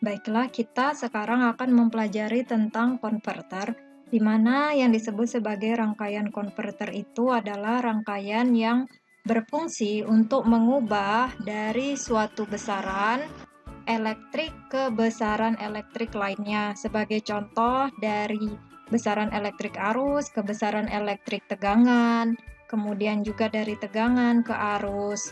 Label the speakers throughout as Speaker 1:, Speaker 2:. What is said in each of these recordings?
Speaker 1: Baiklah, kita sekarang akan mempelajari tentang konverter, di mana yang disebut sebagai rangkaian konverter itu adalah rangkaian yang berfungsi untuk mengubah dari suatu besaran elektrik ke besaran elektrik lainnya. Sebagai contoh, dari besaran elektrik arus ke besaran elektrik tegangan, kemudian juga dari tegangan ke arus,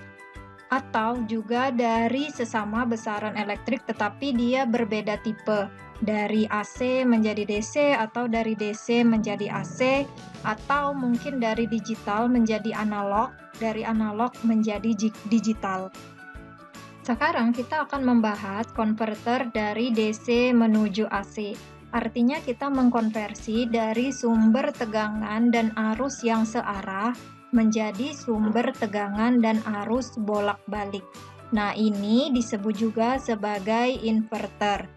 Speaker 1: atau juga dari sesama besaran elektrik tetapi dia berbeda tipe, dari AC menjadi DC atau dari DC menjadi AC, atau mungkin dari digital menjadi analog, dari analog menjadi digital. Sekarang kita akan membahas konverter dari DC menuju AC. Artinya kita mengkonversi dari sumber tegangan dan arus yang searah menjadi sumber tegangan dan arus bolak-balik. Nah, ini disebut juga sebagai inverter,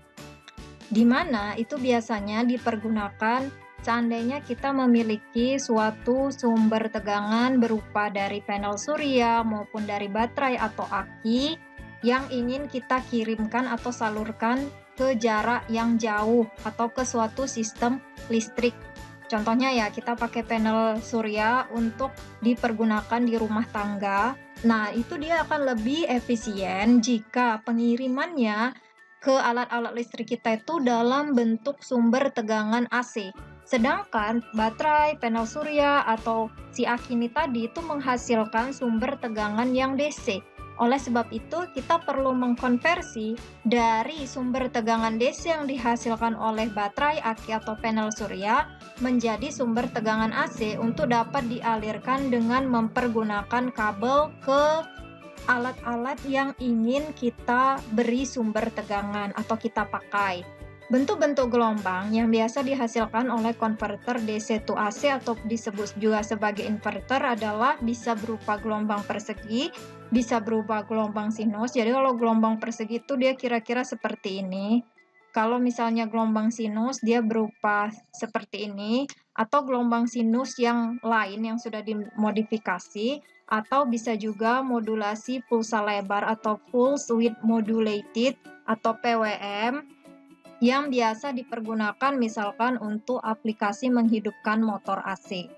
Speaker 1: di mana itu biasanya dipergunakan seandainya kita memiliki suatu sumber tegangan berupa dari panel surya maupun dari baterai atau aki yang ingin kita kirimkan atau salurkan ke jarak yang jauh atau ke suatu sistem listrik. Contohnya ya, kita pakai panel surya untuk dipergunakan di rumah tangga. Nah, itu dia akan lebih efisien jika pengirimannya ke alat-alat listrik kita itu dalam bentuk sumber tegangan AC. Sedangkan baterai, panel surya, atau si aki ini tadi itu menghasilkan sumber tegangan yang DC. Oleh sebab itu, kita perlu mengkonversi dari sumber tegangan DC yang dihasilkan oleh baterai, aki, atau panel surya menjadi sumber tegangan AC untuk dapat dialirkan dengan mempergunakan kabel ke alat-alat yang ingin kita beri sumber tegangan atau kita pakai. Bentuk-bentuk gelombang yang biasa dihasilkan oleh konverter DC to AC atau disebut juga sebagai inverter adalah bisa berupa gelombang persegi, bisa berupa gelombang sinus. Jadi kalau gelombang persegi itu dia kira-kira seperti ini. Kalau misalnya gelombang sinus dia berupa seperti ini, atau gelombang sinus yang lain yang sudah dimodifikasi, atau bisa juga modulasi pulsa lebar atau pulse width modulated atau PWM yang biasa dipergunakan misalkan untuk aplikasi menghidupkan motor AC.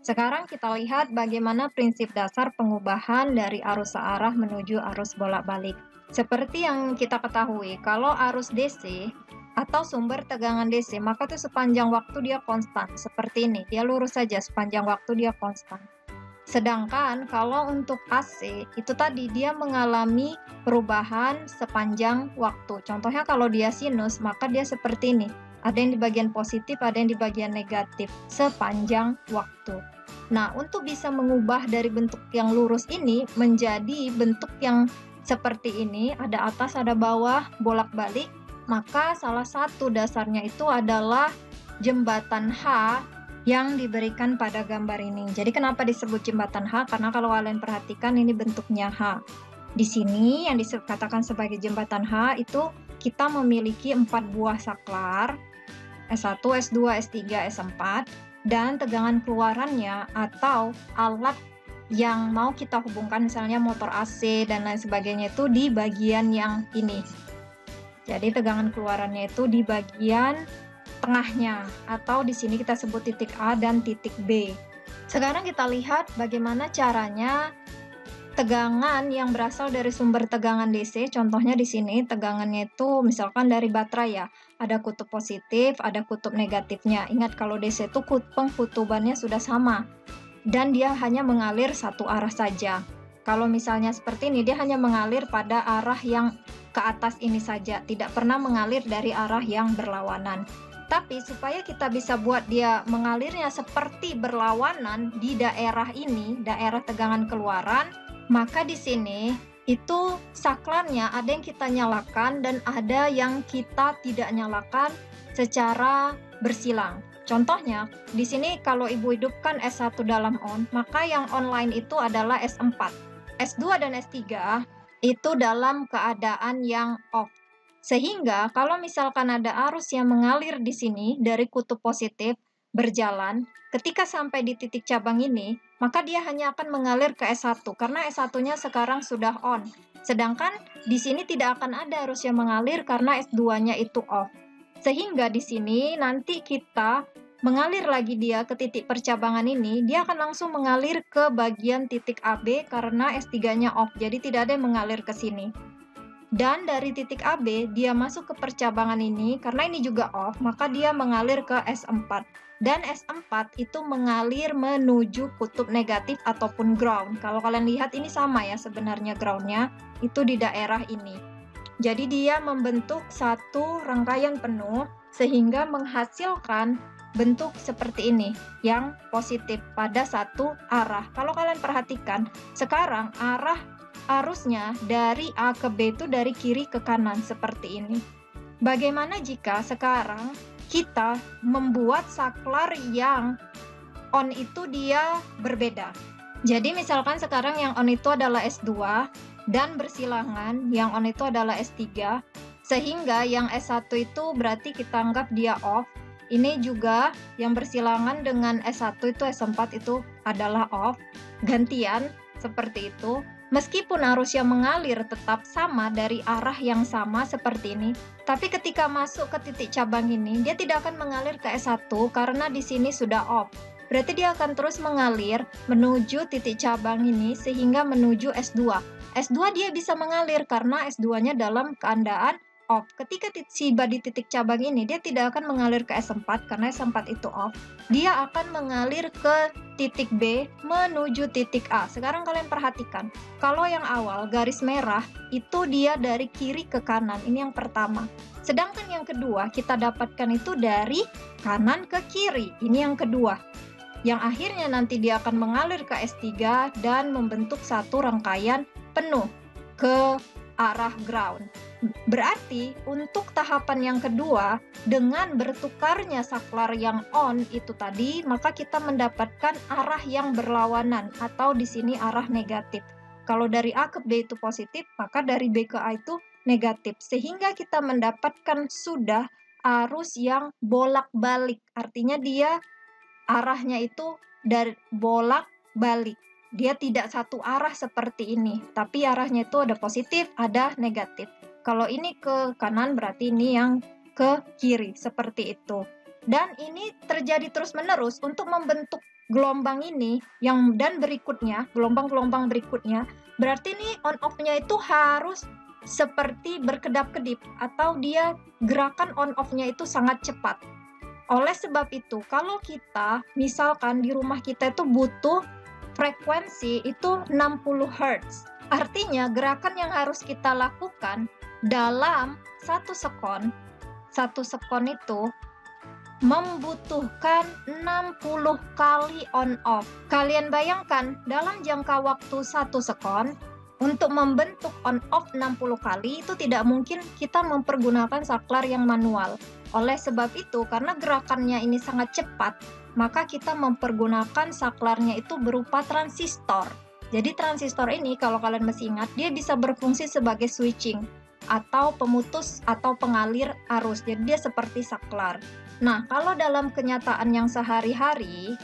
Speaker 1: Sekarang kita lihat bagaimana prinsip dasar pengubahan dari arus searah menuju arus bolak-balik. Seperti yang kita ketahui, kalau arus DC atau sumber tegangan DC, maka itu sepanjang waktu dia konstan. Seperti ini, dia lurus saja sepanjang waktu dia konstan. Sedangkan kalau untuk AC, itu tadi dia mengalami perubahan sepanjang waktu. Contohnya kalau dia sinus, maka dia seperti ini. Ada yang di bagian positif, ada yang di bagian negatif, sepanjang waktu. Nah, untuk bisa mengubah dari bentuk yang lurus ini menjadi bentuk yang seperti ini, ada atas, ada bawah, bolak-balik, maka salah satu dasarnya itu adalah jembatan H yang diberikan pada gambar ini. Jadi kenapa disebut jembatan H? Karena kalau kalian perhatikan ini bentuknya H. Di sini yang dikatakan sebagai jembatan H itu kita memiliki 4 buah saklar, S1, S2, S3, S4, dan tegangan keluarannya atau alat yang mau kita hubungkan misalnya motor AC dan lain sebagainya itu di bagian yang ini. Jadi tegangan keluarannya itu di bagian tengahnya, atau di sini kita sebut titik A dan titik B. Sekarang kita lihat bagaimana caranya tegangan yang berasal dari sumber tegangan DC. Contohnya di sini tegangannya itu misalkan dari baterai ya, ada kutub positif, ada kutub negatifnya. Ingat kalau DC itu pengkutubannya sudah sama dan dia hanya mengalir satu arah saja. Kalau misalnya seperti ini, dia hanya mengalir pada arah yang ke atas ini saja, tidak pernah mengalir dari arah yang berlawanan. Tapi supaya kita bisa buat dia mengalirnya seperti berlawanan di daerah ini, daerah tegangan keluaran, maka di sini itu saklarnya ada yang kita nyalakan dan ada yang kita tidak nyalakan secara bersilang. Contohnya, di sini kalau ibu hidupkan S1 dalam on, maka yang online itu adalah S4. S2 dan S3 itu dalam keadaan yang off. Sehingga kalau misalkan ada arus yang mengalir di sini dari kutub positif, berjalan, ketika sampai di titik cabang ini, maka dia hanya akan mengalir ke S1 karena S1-nya sekarang sudah on. Sedangkan di sini tidak akan ada arus yang mengalir karena S2-nya itu off. Sehingga di sini nanti kita mengalir lagi dia ke titik percabangan ini, dia akan langsung mengalir ke bagian titik AB karena S3-nya off. Jadi tidak ada yang mengalir ke sini. Dan dari titik AB, dia masuk ke percabangan ini, karena ini juga off, maka dia mengalir ke S4. Dan S4 itu mengalir menuju kutub negatif ataupun ground. Kalau kalian lihat ini sama ya sebenarnya groundnya, itu di daerah ini. Jadi dia membentuk satu rangkaian penuh, sehingga menghasilkan bentuk seperti ini, yang positif pada satu arah. Kalau kalian perhatikan, sekarang arah arusnya dari A ke B itu dari kiri ke kanan seperti ini. Bagaimana jika sekarang kita membuat saklar yang on itu dia berbeda? Jadi misalkan sekarang yang on itu adalah S2 dan bersilangan yang on itu adalah S3, sehingga yang S1 itu berarti kita anggap dia off. Ini juga yang bersilangan dengan S1 itu S4 itu adalah off. Gantian seperti itu. Meskipun arus yang mengalir tetap sama dari arah yang sama seperti ini, tapi ketika masuk ke titik cabang ini, dia tidak akan mengalir ke S1 karena di sini sudah off. Berarti dia akan terus mengalir menuju titik cabang ini sehingga menuju S2. S2 dia bisa mengalir karena S2-nya dalam keadaan off. Ketika tiba di titik cabang ini, dia tidak akan mengalir ke S4 karena S4 itu off. Dia akan mengalir ke titik B menuju titik A. Sekarang kalian perhatikan, kalau yang awal garis merah itu dia dari kiri ke kanan, ini yang pertama. Sedangkan yang kedua kita dapatkan itu dari kanan ke kiri, ini yang kedua. Yang akhirnya nanti dia akan mengalir ke S3 dan membentuk satu rangkaian penuh ke arah ground. Berarti untuk tahapan yang kedua, dengan bertukarnya saklar yang on itu tadi, maka kita mendapatkan arah yang berlawanan atau di sini arah negatif. Kalau dari A ke B itu positif, maka dari B ke A itu negatif. Sehingga kita mendapatkan sudah arus yang bolak-balik. Artinya dia arahnya itu dari bolak-balik. Dia tidak satu arah seperti ini, tapi arahnya itu ada positif, ada negatif. Kalau ini ke kanan berarti ini yang ke kiri, seperti itu. Dan ini terjadi terus-menerus untuk membentuk gelombang ini dan berikutnya, gelombang-gelombang berikutnya, berarti ini on-off-nya itu harus seperti berkedap-kedip atau dia gerakan on-off-nya itu sangat cepat. Oleh sebab itu, kalau kita misalkan di rumah kita itu butuh frekuensi itu 60 Hz. Artinya gerakan yang harus kita lakukan dalam satu sekon itu membutuhkan 60 kali on off. Kalian bayangkan dalam jangka waktu satu sekon untuk membentuk on off 60 kali itu tidak mungkin kita mempergunakan saklar yang manual. Oleh sebab itu, karena gerakannya ini sangat cepat, maka kita mempergunakan saklarnya itu berupa transistor. Jadi transistor ini kalau kalian masih ingat, dia bisa berfungsi sebagai switching atau pemutus atau pengalir arus. Jadi dia seperti saklar. Nah, kalau dalam kenyataan yang sehari-hari,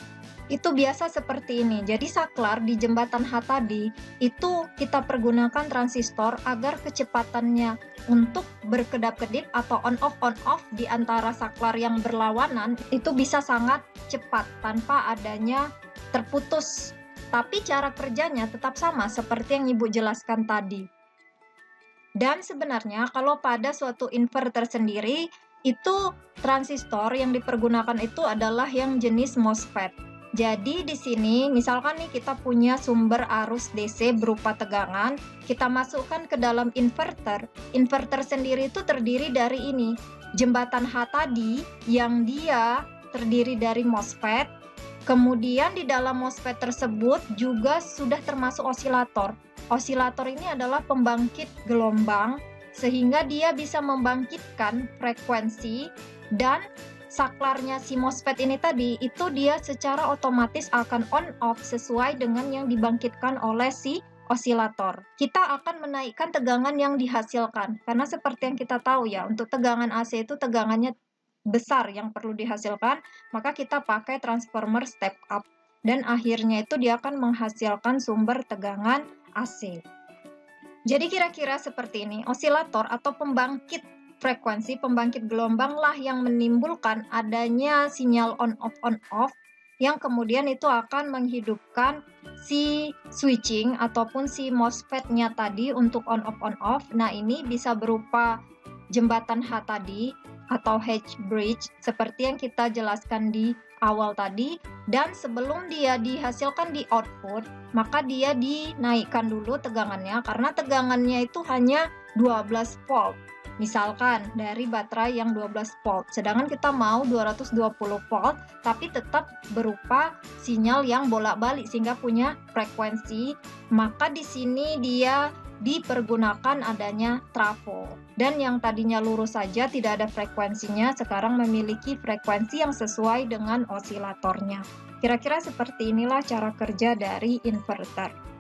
Speaker 1: itu biasa seperti ini. Jadi saklar di jembatan H tadi, itu kita pergunakan transistor agar kecepatannya untuk berkedap-kedip atau on-off di antara saklar yang berlawanan itu bisa sangat cepat tanpa adanya terputus. Tapi cara kerjanya tetap sama seperti yang Ibu jelaskan tadi. Dan sebenarnya kalau pada suatu inverter sendiri, itu transistor yang dipergunakan itu adalah yang jenis MOSFET. Jadi di sini misalkan nih kita punya sumber arus DC berupa tegangan, kita masukkan ke dalam inverter. Inverter sendiri itu terdiri dari ini, jembatan H tadi yang dia terdiri dari MOSFET. Kemudian di dalam MOSFET tersebut juga sudah termasuk osilator. Osilator ini adalah pembangkit gelombang sehingga dia bisa membangkitkan frekuensi, dan saklarnya si MOSFET ini tadi itu dia secara otomatis akan on off sesuai dengan yang dibangkitkan oleh si osilator. Kita akan menaikkan tegangan yang dihasilkan karena seperti yang kita tahu ya, untuk tegangan AC itu tegangannya besar yang perlu dihasilkan, maka kita pakai transformer step up. Dan akhirnya itu dia akan menghasilkan sumber tegangan AC. Jadi kira-kira seperti ini, osilator atau pembangkit frekuensi, pembangkit gelombang lah yang menimbulkan adanya sinyal on-off yang kemudian itu akan menghidupkan si switching ataupun si MOSFET-nya tadi untuk on-off. Nah, ini bisa berupa jembatan H tadi atau H bridge seperti yang kita jelaskan di awal tadi, dan sebelum dia dihasilkan di output, maka dia dinaikkan dulu tegangannya karena tegangannya itu hanya 12 volt. Misalkan dari baterai yang 12 volt, sedangkan kita mau 220 volt, tapi tetap berupa sinyal yang bolak-balik sehingga punya frekuensi, maka di sini dia dipergunakan adanya trafo. Dan yang tadinya lurus saja tidak ada frekuensinya, sekarang memiliki frekuensi yang sesuai dengan osilatornya. Kira-kira seperti inilah cara kerja dari inverter.